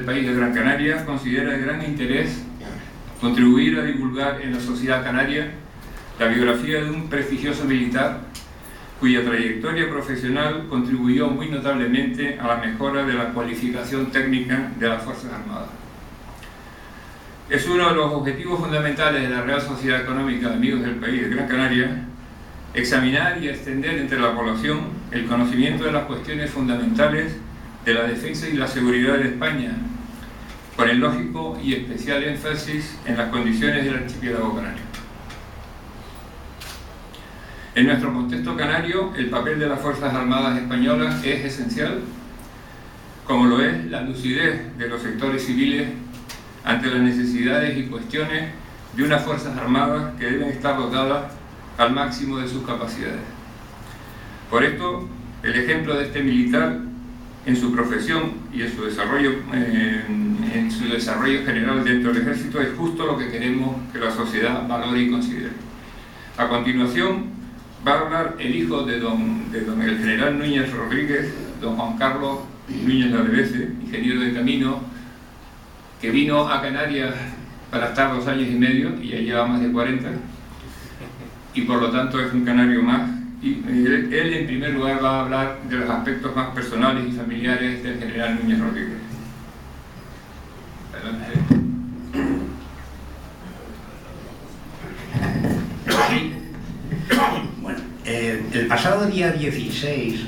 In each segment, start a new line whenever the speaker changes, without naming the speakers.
El país de Gran Canaria considera de gran interés contribuir a divulgar en la sociedad canaria la biografía de un prestigioso militar cuya trayectoria profesional contribuyó muy notablemente a la mejora de la cualificación técnica de las Fuerzas Armadas. Es uno de los objetivos fundamentales de la Real Sociedad Económica de Amigos del País de Gran Canaria examinar y extender entre la población el conocimiento de las cuestiones fundamentales de la defensa y la seguridad de España, con el lógico y especial énfasis en las condiciones del archipiélago canario. En nuestro contexto canario, el papel de las Fuerzas Armadas españolas es esencial, como lo es la lucidez de los sectores civiles ante las necesidades y cuestiones de unas Fuerzas Armadas que deben estar dotadas al máximo de sus capacidades. Por esto, el ejemplo de este militar en su profesión y en su desarrollo general dentro del ejército es justo lo que queremos que la sociedad valore y considere. A continuación va a hablar el hijo de el general Núñez Rodríguez, don Juan Carlos Núñez Ladevese, ingeniero de camino, que vino a Canarias para estar 2 años y medio y ya lleva más de 40, y por lo tanto es un canario más. Y él en primer lugar va a hablar de los aspectos más personales y familiares del general Núñez Rodríguez. Adelante.
Bueno, el pasado día 16,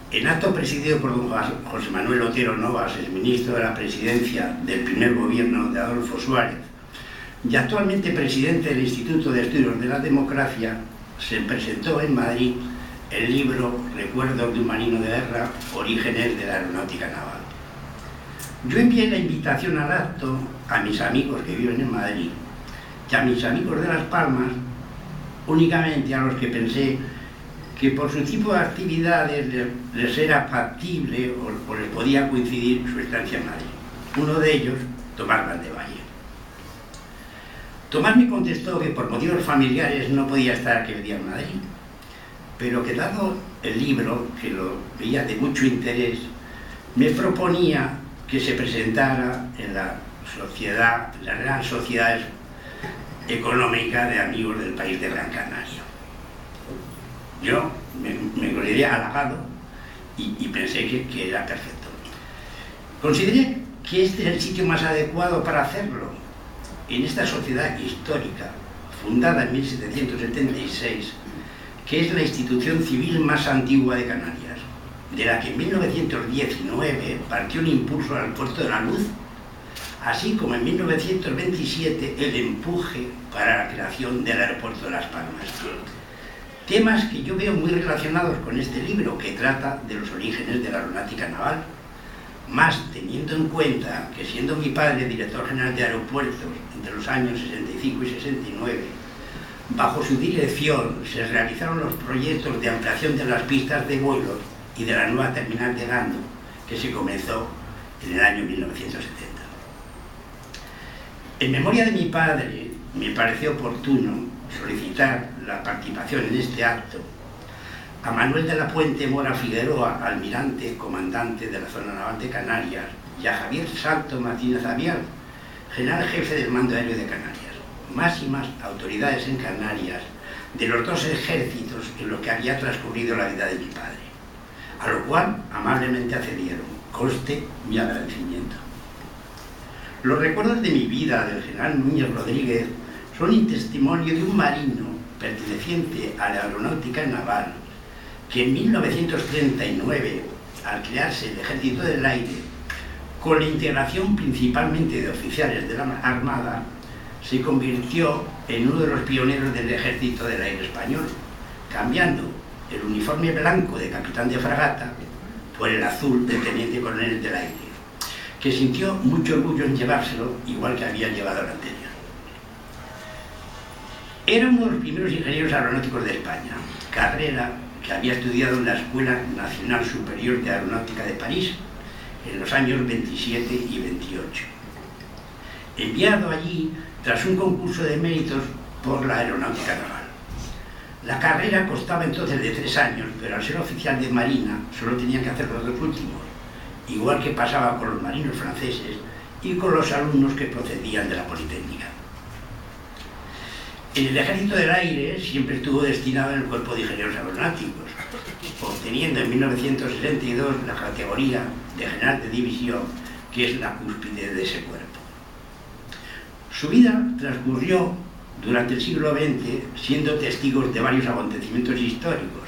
en acto presidido por don José Manuel Otero Novas, el ministro de la Presidencia del primer gobierno de Adolfo Suárez y actualmente presidente del Instituto de Estudios de la Democracia, se presentó en Madrid el libro Recuerdos de un marino de guerra, orígenes de la aeronáutica naval. Yo envié la invitación al acto a mis amigos que viven en Madrid y a mis amigos de Las Palmas, únicamente a los que pensé que por su tipo de actividades les era factible o les podía coincidir su estancia en Madrid. Uno de ellos, Tomás Valdevalle. Tomás me contestó que por motivos familiares no podía estar aquel día en Madrid, pero que dado el libro, que lo veía de mucho interés, me proponía que se presentara en la Real Sociedad Económica de Amigos del País de Gran Canaria. Yo me consideré halagado y pensé que era perfecto. Consideré que este es el sitio más adecuado para hacerlo. En esta sociedad histórica, fundada en 1776, que es la institución civil más antigua de Canarias, de la que en 1919 partió un impulso al Puerto de la Luz, así como en 1927 el empuje para la creación del aeropuerto de Las Palmas. Temas que yo veo muy relacionados con este libro, que trata de los orígenes de la aeronáutica naval, más teniendo en cuenta que, siendo mi padre director general de aeropuertos entre los años 65 y 69, bajo su dirección se realizaron los proyectos de ampliación de las pistas de vuelo y de la nueva terminal de Gando, que se comenzó en el año 1970. En memoria de mi padre, me pareció oportuno solicitar la participación en este acto a Manuel de la Puente Mora Figueroa, almirante, comandante de la zona naval de Canarias, y a Javier Salto Martínez Avial, general jefe del mando aéreo de Canarias, máximas autoridades en Canarias de los 2 ejércitos en los que había transcurrido la vida de mi padre, a lo cual amablemente accedieron, conste mi agradecimiento. Los recuerdos de mi vida del general Núñez Rodríguez son el testimonio de un marino perteneciente a la aeronáutica naval que en 1939, al crearse el Ejército del Aire, con la integración principalmente de oficiales de la Armada, se convirtió en uno de los pioneros del Ejército del Aire español, cambiando el uniforme blanco de capitán de fragata por el azul de teniente coronel del aire, que sintió mucho orgullo en llevárselo, igual que había llevado el anterior. Era uno de los primeros ingenieros aeronáuticos de España, carrera que había estudiado en la Escuela Nacional Superior de Aeronáutica de París en los años 27 y 28. Enviado allí tras un concurso de méritos por la aeronáutica naval. La carrera costaba entonces de 3 años, pero al ser oficial de Marina solo tenía que hacer los 2 últimos, igual que pasaba con los marinos franceses y con los alumnos que procedían de la Politécnica. En el Ejército del Aire siempre estuvo destinado en el Cuerpo de Ingenieros Aeronáuticos, obteniendo en 1962 la categoría de general de división, que es la cúspide de ese cuerpo. Su vida transcurrió durante el siglo XX siendo testigos de varios acontecimientos históricos,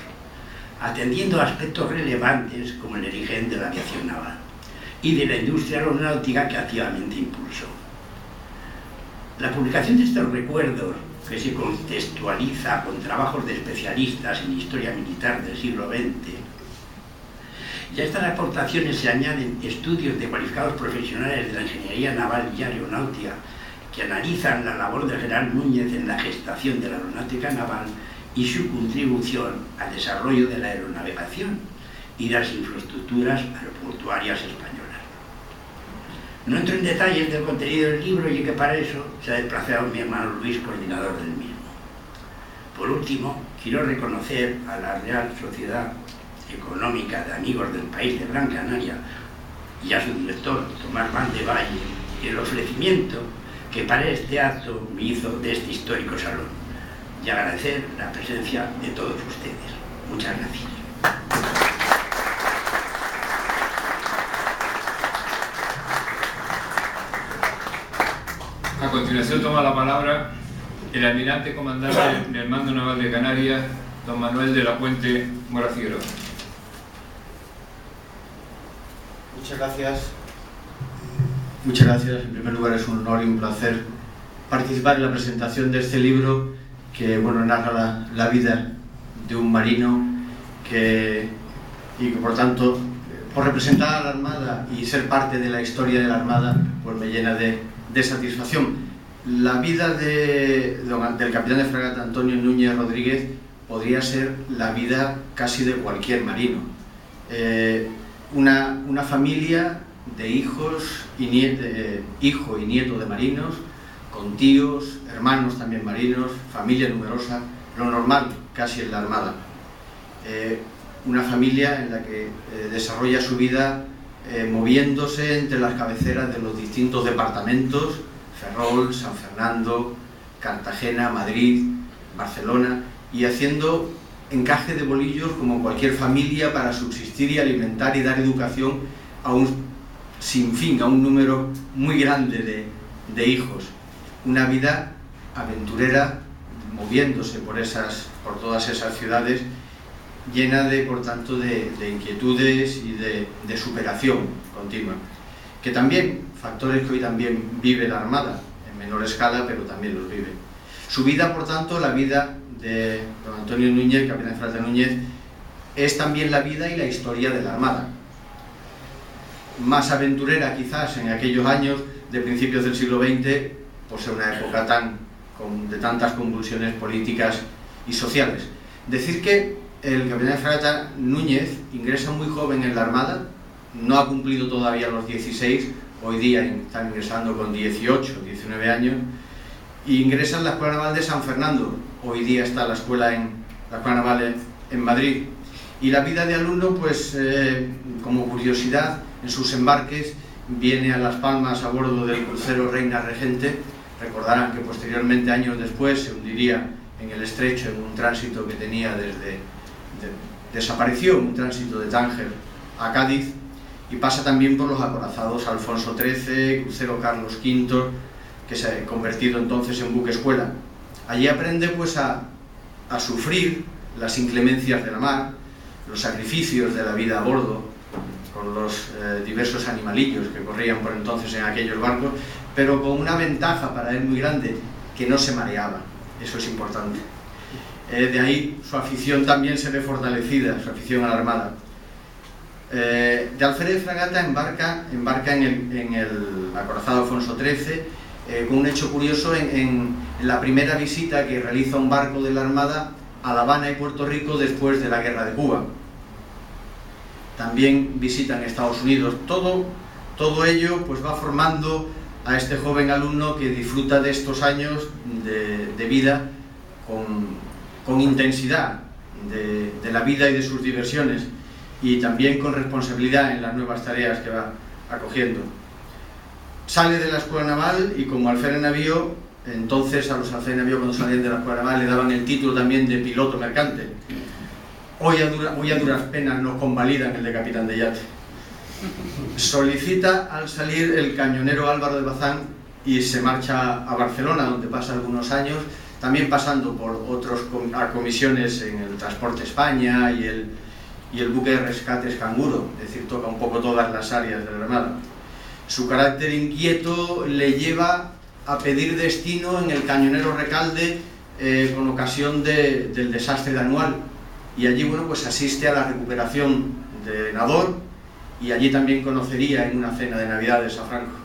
atendiendo a aspectos relevantes como el origen de la aviación naval y de la industria aeronáutica que activamente impulsó. La publicación de estos recuerdos, que se contextualiza con trabajos de especialistas en historia militar del siglo XX, y a estas aportaciones se añaden estudios de cualificados profesionales de la ingeniería naval y aeronáutica que analizan la labor del general Núñez en la gestación de la aeronáutica naval y su contribución al desarrollo de la aeronavegación y de las infraestructuras aeroportuarias españolas. No entro en detalles del contenido del libro, y que para eso se ha desplazado mi hermano Luis, coordinador del mismo. Por último, quiero reconocer a la Real Sociedad Económica de Amigos del País de Gran Canaria y a su director, Tomás Van de Valle, el ofrecimiento que para este acto me hizo de este histórico salón, y agradecer la presencia de todos ustedes. Muchas gracias.
A continuación toma la palabra el almirante comandante del Mando Naval de Canarias, don Manuel de la Puente Mora Figueroa.
Muchas gracias. Muchas gracias. En primer lugar, es un honor y un placer participar en la presentación de este libro que, bueno, narra la vida de un marino y que, por tanto, por representar a la Armada y ser parte de la historia de la Armada, pues me llena de satisfacción. La vida del capitán de fragata Antonio Núñez Rodríguez podría ser la vida casi de cualquier marino. Una familia de hijos y hijo y nieto de marinos, con tíos, hermanos también marinos, familia numerosa, lo normal casi en la Armada. Una familia en la que desarrolla su vida moviéndose entre las cabeceras de los distintos departamentos: Ferrol, San Fernando, Cartagena, Madrid, Barcelona, y haciendo encaje de bolillos como cualquier familia para subsistir y alimentar y dar educación a un sinfín, a un número muy grande de hijos. Una vida aventurera, moviéndose por todas esas ciudades, llena por tanto de inquietudes y de superación continua, que también, factores que hoy también vive la Armada, en menor escala, pero también los vive. Su vida, por tanto, la vida de don Antonio Núñez, capitán de fragata Núñez, es también la vida y la historia de la Armada. Más aventurera quizás en aquellos años de principios del siglo XX, por ser una época de tantas convulsiones políticas y sociales. Decir que el capitán de fragata Núñez ingresa muy joven en la Armada, no ha cumplido todavía los 16, hoy día está ingresando con 18, 19 años, y ingresa en la Escuela Naval de San Fernando, hoy día está la Escuela Naval en Madrid. Y la vida de alumno, pues como curiosidad, en sus embarques viene a Las Palmas a bordo del crucero Reina Regente. Recordarán que posteriormente, años después, se hundiría en el estrecho en un tránsito que tenía desapareció, un tránsito de Tánger a Cádiz, y pasa también por los acorazados Alfonso XIII, crucero Carlos V, que se ha convertido entonces en buque escuela. Allí aprende pues a sufrir las inclemencias de la mar, los sacrificios de la vida a bordo, con los diversos animalillos que corrían por entonces en aquellos barcos, pero con una ventaja para él muy grande, que no se mareaba. Eso es importante. De ahí su afición también se ve fortalecida, su afición a la Armada. De alférez de fragata embarca en el acorazado Alfonso XIII, con un hecho curioso en la primera visita que realiza un barco de la Armada a La Habana y Puerto Rico después de la Guerra de Cuba. También visitan Estados Unidos. Todo ello pues va formando a este joven alumno que disfruta de estos años de vida con intensidad, de la vida y de sus diversiones. y también con responsabilidad en las nuevas tareas que va acogiendo. Sale de la Escuela Naval y como alférez navío, entonces a los alférez navío cuando salían de la Escuela Naval le daban el título también de piloto mercante. Hoy a duras penas nos convalidan el de capitán de yate. Solicita al salir el cañonero Álvaro de Bazán y se marcha a Barcelona, donde pasa algunos años, también pasando por otras comisiones en el Transporte España y el buque de rescates Canguro, es decir, toca un poco todas las áreas de la Armada. Su carácter inquieto le lleva a pedir destino en el cañonero Recalde con ocasión del desastre de Anual, y allí bueno, pues asiste a la recuperación de Nador, y allí también conocería en una cena de Navidades a Franco.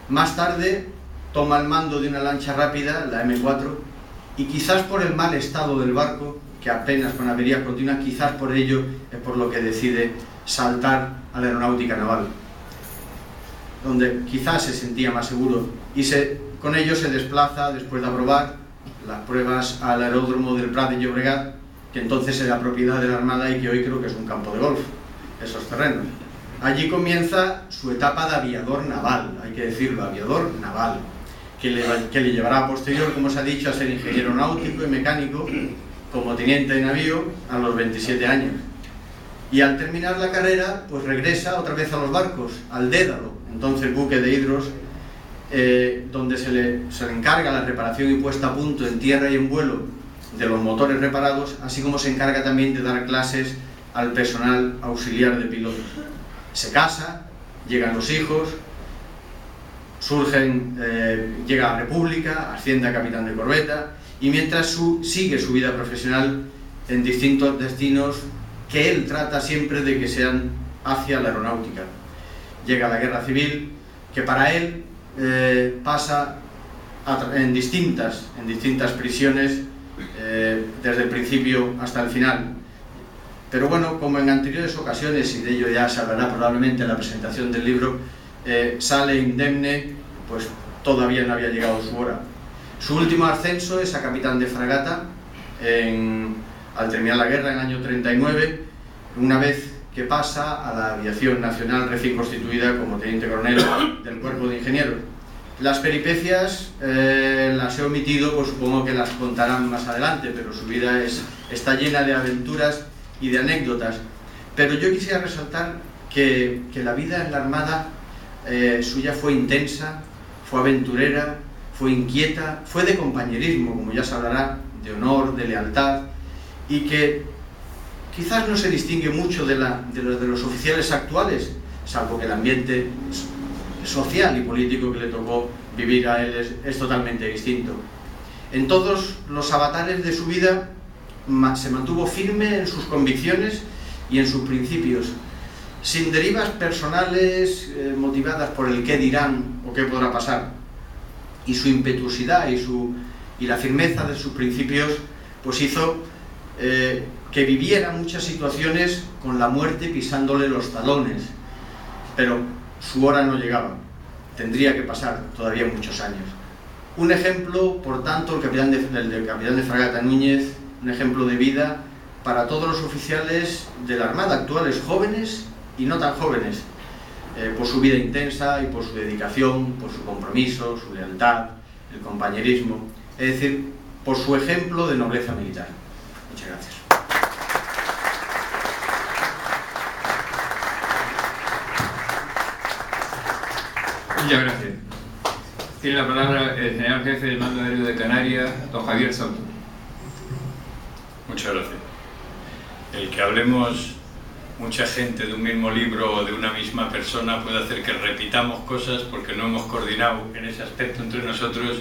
Más tarde toma el mando de una lancha rápida, la M4, y quizás por el mal estado del barco, que apenas con averías continuas, quizás por ello es por lo que decide saltar a la aeronáutica naval, donde quizás se sentía más seguro, y con ello se desplaza, después de aprobar las pruebas, al aeródromo del Prat de Llobregat, que entonces era propiedad de la Armada y que hoy creo que es un campo de golf, esos terrenos. Allí comienza su etapa de aviador naval, hay que decirlo, aviador naval, que le llevará a posterior, como se ha dicho, a ser ingeniero náutico y mecánico, como teniente de navío, a los 27 años. Y al terminar la carrera, pues regresa otra vez a los barcos, al Dédalo, entonces buque de Hidros, donde se le encarga la reparación y puesta a punto en tierra y en vuelo de los motores reparados, así como se encarga también de dar clases al personal auxiliar de pilotos. Se casa, llegan los hijos, llega a República, asciende a capitán de corbeta, y mientras sigue su vida profesional en distintos destinos que él trata siempre de que sean hacia la aeronáutica. Llega a la guerra civil, que para él pasa en distintas prisiones desde el principio hasta el final. Pero bueno, como en anteriores ocasiones, y de ello ya se hablará probablemente en la presentación del libro, sale indemne, pues todavía no había llegado su hora. Su último ascenso es a capitán de fragata al terminar la guerra en el año 39, una vez que pasa a la aviación nacional recién constituida como teniente coronel del cuerpo de ingenieros. Las peripecias las he omitido, pues supongo que las contarán más adelante, pero su vida está llena de aventuras y de anécdotas. Pero yo quisiera resaltar que la vida en la Armada suya fue intensa, fue aventurera, fue inquieta, fue de compañerismo, como ya se hablará, de honor, de lealtad, y que quizás no se distingue mucho de los oficiales actuales, salvo que el ambiente social y político que le tocó vivir a él es totalmente distinto. En todos los avatares de su vida se mantuvo firme en sus convicciones y en sus principios, sin derivas personales motivadas por el qué dirán o qué podrá pasar. Y su impetuosidad y la firmeza de sus principios pues hizo que viviera muchas situaciones con la muerte pisándole los talones, pero su hora no llegaba, tendría que pasar todavía muchos años. Un ejemplo, por tanto, el del capitán de fragata Núñez, un ejemplo de vida para todos los oficiales de la Armada actuales, jóvenes y no tan jóvenes, por su vida intensa y por su dedicación, por su compromiso, su lealtad, el compañerismo, es decir, por su ejemplo de nobleza militar. Muchas gracias.
Muchas gracias. Tiene la palabra el general jefe del Mando Aéreo de Canarias, don Javier Soto.
Muchas gracias. El que hablemos mucha gente de un mismo libro o de una misma persona puede hacer que repitamos cosas porque no hemos coordinado en ese aspecto entre nosotros,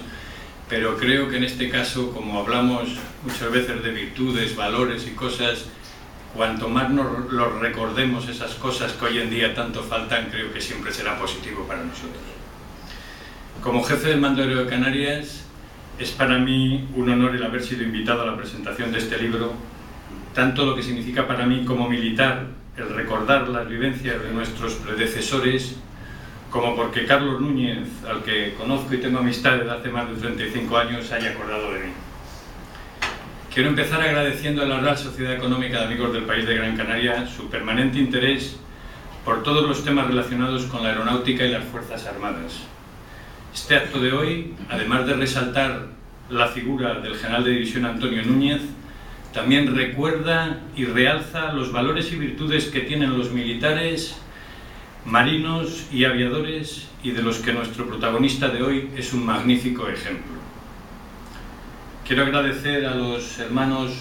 pero creo que en este caso, como hablamos muchas veces de virtudes, valores y cosas, cuanto más nos los recordemos esas cosas que hoy en día tanto faltan, creo que siempre será positivo para nosotros. Como jefe del Mando Aéreo de Canarias, es para mí un honor el haber sido invitado a la presentación de este libro, tanto lo que significa para mí como militar el recordar las vivencias de nuestros predecesores, como porque Carlos Núñez, al que conozco y tengo amistad desde hace más de 35 años, se haya acordado de mí. quiero empezar agradeciendo a la Real Sociedad Económica de Amigos del País de Gran Canaria su permanente interés por todos los temas relacionados con la aeronáutica y las Fuerzas Armadas. Este acto de hoy, además de resaltar la figura del general de división Antonio Núñez, también recuerda y realza los valores y virtudes que tienen los militares, marinos y aviadores, y de los que nuestro protagonista de hoy es un magnífico ejemplo. Quiero agradecer a los hermanos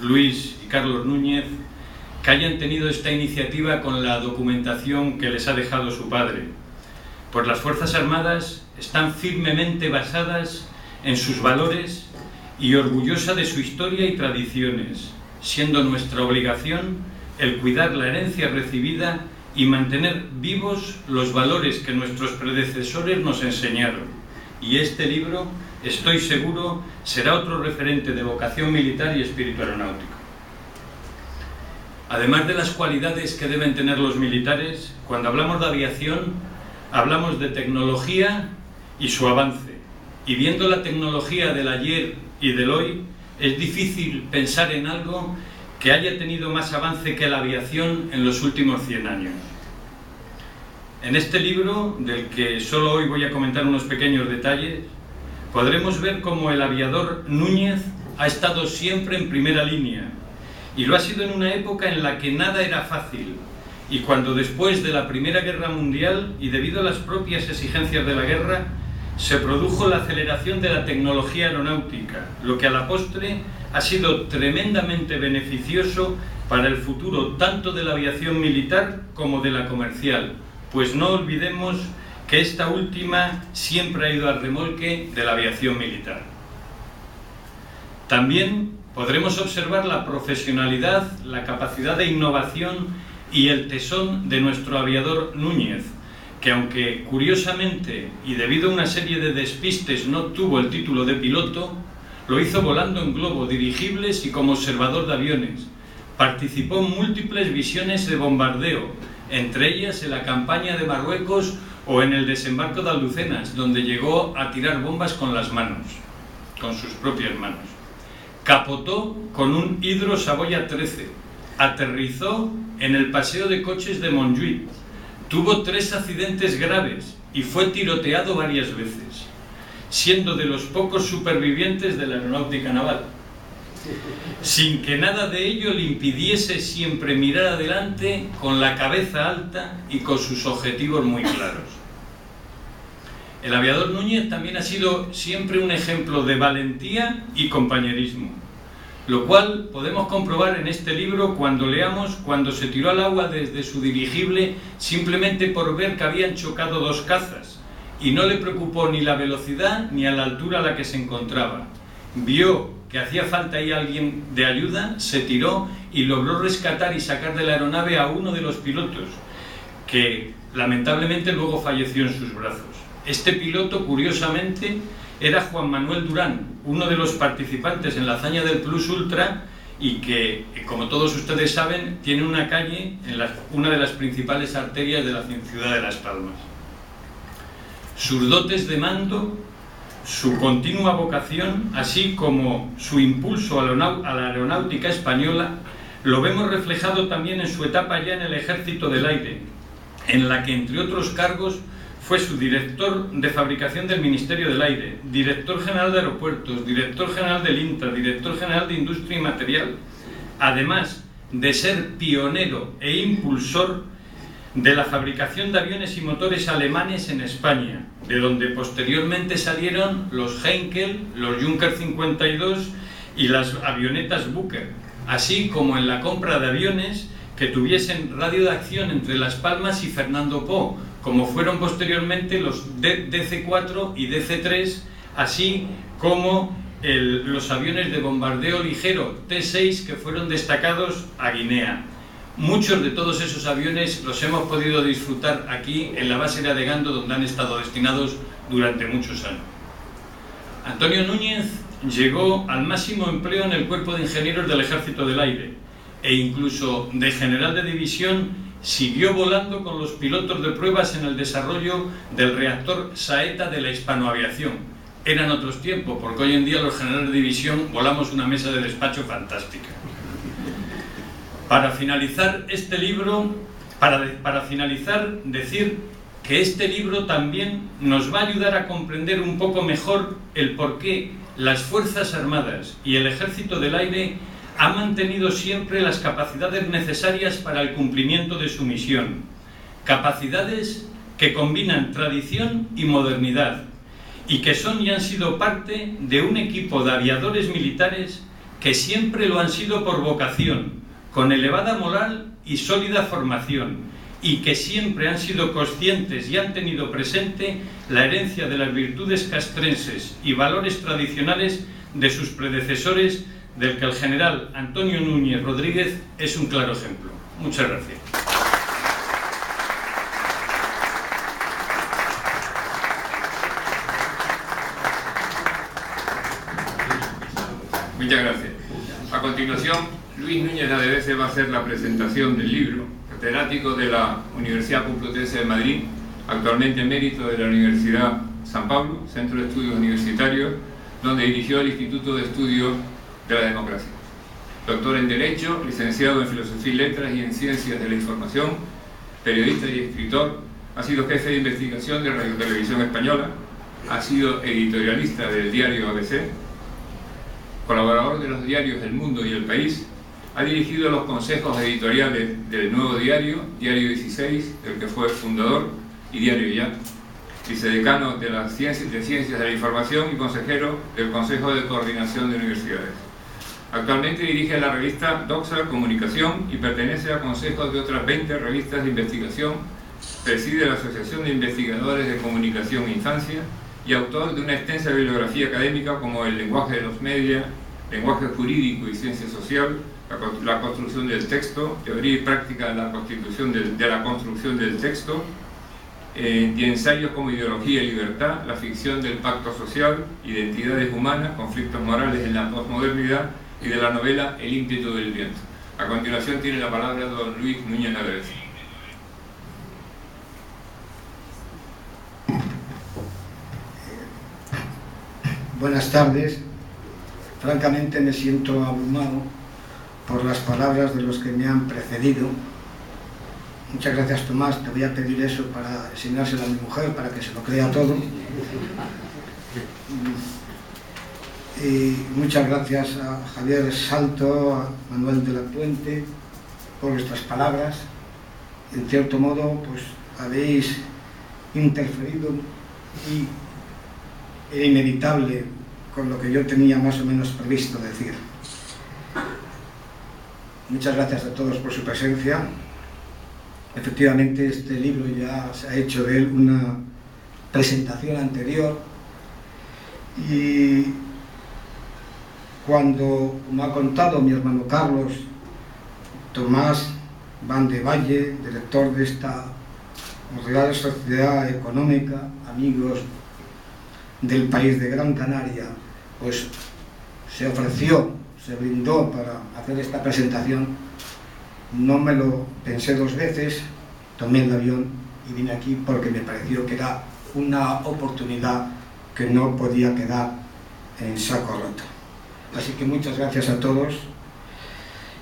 Luis y Carlos Núñez que hayan tenido esta iniciativa con la documentación que les ha dejado su padre, pues las Fuerzas Armadas están firmemente basadas en sus valores y orgullosa de su historia y tradiciones, siendo nuestra obligación el cuidar la herencia recibida y mantener vivos los valores que nuestros predecesores nos enseñaron. Y este libro, estoy seguro, será otro referente de vocación militar y espíritu aeronáutico. Además de las cualidades que deben tener los militares, cuando hablamos de aviación, hablamos de tecnología y su avance. Y viendo la tecnología del ayer y del hoy, es difícil pensar en algo que haya tenido más avance que la aviación en los últimos 100 años. En este libro, del que solo hoy voy a comentar unos pequeños detalles, podremos ver cómo el aviador Núñez ha estado siempre en primera línea, y lo ha sido en una época en la que nada era fácil, y cuando después de la Primera Guerra Mundial, y debido a las propias exigencias de la guerra, se produjo la aceleración de la tecnología aeronáutica, lo que a la postre ha sido tremendamente beneficioso para el futuro tanto de la aviación militar como de la comercial, pues no olvidemos que esta última siempre ha ido al remolque de la aviación militar. También podremos observar la profesionalidad, la capacidad de innovación y el tesón de nuestro aviador Núñez, que aunque curiosamente y debido a una serie de despistes no obtuvo el título de piloto, lo hizo volando en globo, dirigibles y como observador de aviones. Participó en múltiples misiones de bombardeo, entre ellas en la campaña de Marruecos o en el desembarco de Alducenas, donde llegó a tirar bombas con las manos, con sus propias manos. Capotó con un Hydro Savoia 13, aterrizó en el paseo de coches de Montjuïc, tuvo 3 accidentes graves y fue tiroteado varias veces, siendo de los pocos supervivientes de la aeronáutica naval, sin que nada de ello le impidiese siempre mirar adelante con la cabeza alta y con sus objetivos muy claros. El aviador Núñez también ha sido siempre un ejemplo de valentía y compañerismo, lo cual podemos comprobar en este libro cuando leamos cuando se tiró al agua desde su dirigible simplemente por ver que habían chocado 2 cazas y no le preocupó ni la velocidad ni a la altura a la que se encontraba. Vio que hacía falta ahí alguien de ayuda, se tiró y logró rescatar y sacar de la aeronave a uno de los pilotos, que lamentablemente luego falleció en sus brazos. Este piloto, curiosamente, era Juan Manuel Durán, uno de los participantes en la hazaña del Plus Ultra y que, como todos ustedes saben, tiene una calle en una de las principales arterias de la ciudad de Las Palmas. Sus dotes de mando, su continua vocación, así como su impulso a la aeronáutica española, lo vemos reflejado también en su etapa ya en el Ejército del Aire, en la que, entre otros cargos, fue su director de fabricación del Ministerio del Aire, director general de aeropuertos, director general del INTA, director general de Industria y Material, además de ser pionero e impulsor de la fabricación de aviones y motores alemanes en España, de donde posteriormente salieron los Heinkel, los Junker 52 y las avionetas Bucher, así como en la compra de aviones que tuviesen radio de acción entre Las Palmas y Fernando Poo, como fueron posteriormente los DC-4 y DC-3, así como los aviones de bombardeo ligero T-6 que fueron destacados a Guinea. Muchos de todos esos aviones los hemos podido disfrutar aquí en la base de Gando, donde han estado destinados durante muchos años. Antonio Núñez llegó al máximo empleo en el Cuerpo de Ingenieros del Ejército del Aire e incluso de general de división siguió volando con los pilotos de pruebas en el desarrollo del reactor Saeta de la hispanoaviación, eran otros tiempos, porque hoy en día los generales de división volamos una mesa de despacho fantástica. Para finalizar este libro, para finalizar, decir que este libro también nos va a ayudar a comprender un poco mejor el por qué las Fuerzas Armadas y el Ejército del Aire han mantenido siempre las capacidades necesarias para el cumplimiento de su misión. Capacidades que combinan tradición y modernidad y que son y han sido parte de un equipo de aviadores militares que siempre lo han sido por vocación, con elevada moral y sólida formación, y que siempre han sido conscientes y han tenido presente la herencia de las virtudes castrenses y valores tradicionales de sus predecesores, del que el general Antonio Núñez Rodríguez es un claro ejemplo. Muchas gracias.
Muchas gracias. A continuación, Luis Núñez Ladevese va a hacer la presentación del libro, catedrático de la Universidad Complutense de Madrid, actualmente emérito de la Universidad San Pablo, Centro de Estudios Universitarios, donde dirigió el Instituto de Estudios de la Democracia. Doctor en Derecho, licenciado en Filosofía y Letras y en Ciencias de la Información, periodista y escritor, ha sido jefe de investigación de Radio Televisión Española, ha sido editorialista del diario ABC, colaborador de los diarios El Mundo y El País, ha dirigido los consejos editoriales del Nuevo Diario, Diario 16, del que fue fundador, y Diario Ya, vicedecano de las Ciencias de la Información y consejero del Consejo de Coordinación de Universidades. Actualmente dirige la revista Doxa Comunicación y pertenece a consejos de otras 20 revistas de investigación, preside la Asociación de Investigadores de Comunicación e Infancia y autor de una extensa bibliografía académica como El lenguaje de los medios, Lenguaje jurídico y ciencia social, la construcción del texto, teoría y práctica de la construcción del texto, y ensayos como Ideología y Libertad, la ficción del pacto social, Identidades humanas, conflictos morales en la posmodernidad, y de la novela El ímpetu del viento. A continuación tiene la palabra don Luis Núñez Ladevese.
Buenas tardes. Francamente me siento abrumado por las palabras de los que me han precedido. Muchas gracias, Tomás. Te voy a pedir eso para enseñárselo a mi mujer, para que se lo crea todo. Y muchas gracias a Javier Salto, a Manuel de la Puente, por vuestras palabras. En cierto modo, pues habéis interferido y era inevitable con lo que yo tenía más o menos previsto decir. Muchas gracias a todos por su presencia. Efectivamente, este libro ya se ha hecho de él una presentación anterior y cuando me ha contado mi hermano Carlos, Tomás Van de Valle, director de esta Real Sociedad Económica, amigos del país de Gran Canaria, pues se ofreció, se brindó para hacer esta presentación, no me lo pensé dos veces, tomé el avión y vine aquí porque me pareció que era una oportunidad que no podía quedar en saco roto. Así que muchas gracias a todos.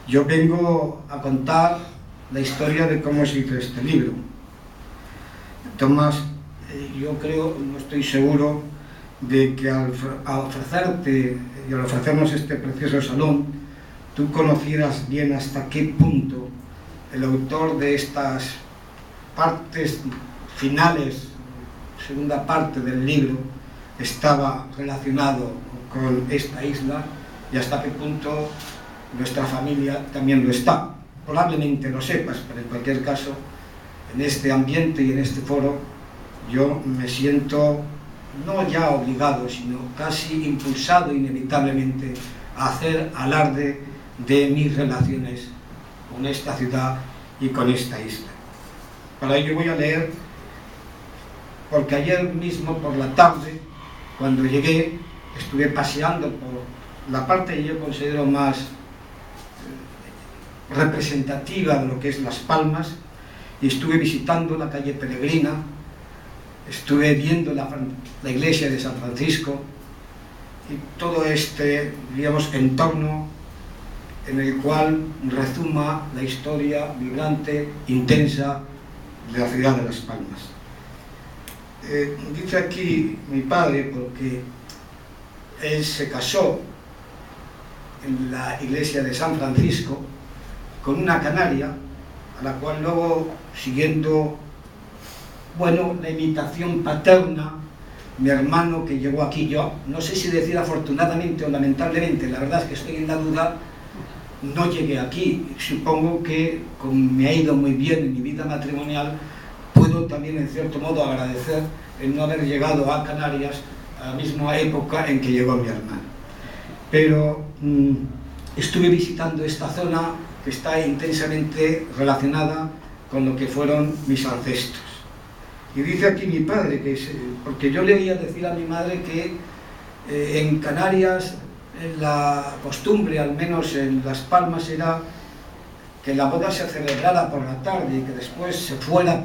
Yo vengo a contar la historia de cómo se hizo este libro. Tomás, yo creo, no estoy seguro de que al ofrecerte y al ofrecernos este precioso salón, tú conocieras bien hasta qué punto el autor de estas partes finales, segunda parte del libro, estaba relacionado con esta isla y hasta qué punto nuestra familia también lo está. Probablemente lo sepas, pero en cualquier caso, en este ambiente y en este foro, yo me siento no ya obligado, sino casi impulsado inevitablemente a hacer alarde de mis relaciones con esta ciudad y con esta isla. Para ello voy a leer, porque ayer mismo por la tarde, cuando llegué, estuve paseando por la parte que yo considero más representativa de lo que es Las Palmas, y estuve visitando la calle Peregrina, estuve viendo la iglesia de San Francisco, y todo este, digamos, entorno en el cual rezuma la historia vibrante, intensa de la ciudad de Las Palmas. Dice aquí mi padre, porque él se casó en la iglesia de San Francisco con una canaria, a la cual luego, siguiendo, bueno, la imitación paterna, mi hermano que llegó aquí, yo no sé si decir afortunadamente o lamentablemente, la verdad es que estoy en la duda, no llegué aquí. Supongo que, como me ha ido muy bien en mi vida matrimonial, puedo también en cierto modo agradecer el no haber llegado a Canarias a la misma época en que llegó mi hermano. Pero estuve visitando esta zona que está intensamente relacionada con lo que fueron mis ancestros. Y dice aquí mi padre, porque yo le oía decir a mi madre que en Canarias la costumbre, al menos en Las Palmas, era que la boda se celebrara por la tarde y que después se fuera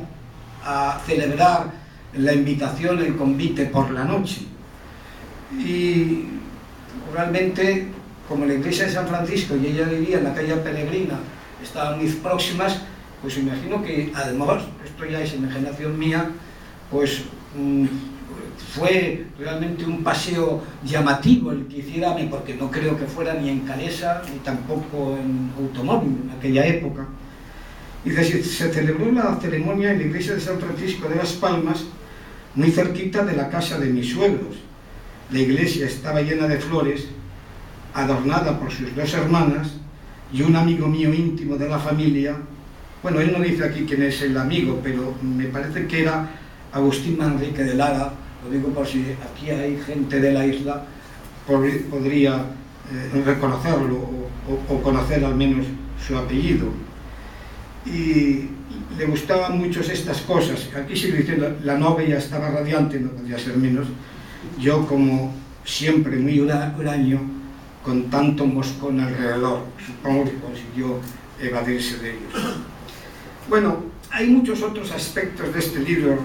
a celebrar la invitación, el convite por la noche. Y realmente, como la iglesia de San Francisco y ella vivía en la calle Peregrina, estaban muy próximas, pues imagino que, además, esto ya es imaginación mía, pues fue realmente un paseo llamativo el que hiciera, porque no creo que fuera ni en calesa ni tampoco en automóvil en aquella época. Y se celebró la ceremonia en la iglesia de San Francisco de Las Palmas, muy cerquita de la casa de mis suegros. La iglesia estaba llena de flores, adornada por sus dos hermanas y un amigo mío íntimo de la familia. Bueno, él no dice aquí quién es el amigo, pero me parece que era Agustín Manrique de Lara. Lo digo por si aquí hay gente de la isla, podría reconocerlo o conocer al menos su apellido. Y le gustaban mucho estas cosas. Aquí sigo diciendo, la novia estaba radiante, no podía ser menos. Yo, como siempre, muy huraño, con tanto moscón alrededor, supongo que consiguió evadirse de ellos. Bueno, hay muchos otros aspectos de este libro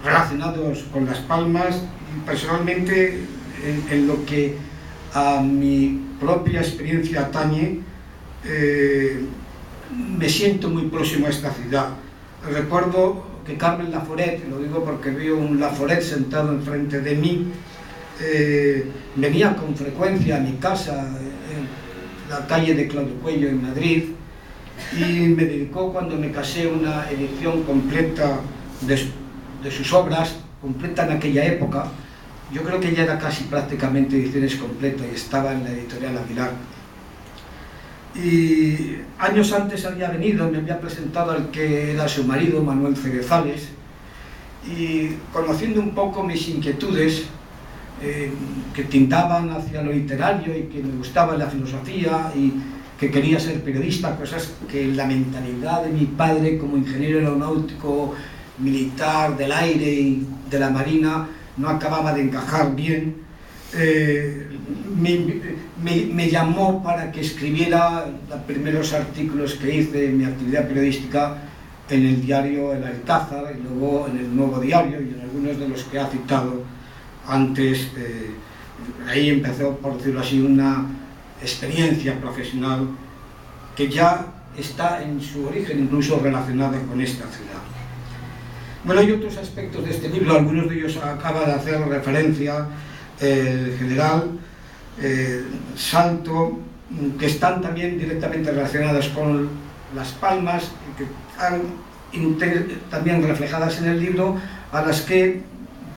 relacionados con Las Palmas, y personalmente en lo que a mi propia experiencia atañe, me siento muy próximo a esta ciudad. Recuerdo que Carmen Laforet, lo digo porque veo un Laforet sentado enfrente de mí, venía con frecuencia a mi casa en la calle de Claudio Cuello en Madrid, y me dedicó, cuando me casé, una edición completa de sus obras, completa en aquella época. Yo creo que ya era casi prácticamente ediciones completas y estaba en la editorial Aguilar. Y años antes había venido y me había presentado al que era su marido, Manuel Cerezales, y conociendo un poco mis inquietudes, que tintaban hacia lo literario y que me gustaba la filosofía y que quería ser periodista, cosas que la mentalidad de mi padre como ingeniero aeronáutico, militar, del aire y de la marina no acababa de encajar bien. Me llamó para que escribiera los primeros artículos que hice en mi actividad periodística en el diario El Alcázar y luego en el Nuevo Diario y en algunos de los que ha citado antes. Ahí empezó, por decirlo así, una experiencia profesional que ya está en su origen incluso relacionada con esta ciudad. Bueno, hay otros aspectos de este libro, algunos de ellos acaba de hacer referencia el general Salto, que están también directamente relacionados con Las Palmas y que han también reflejadas en el libro, a las que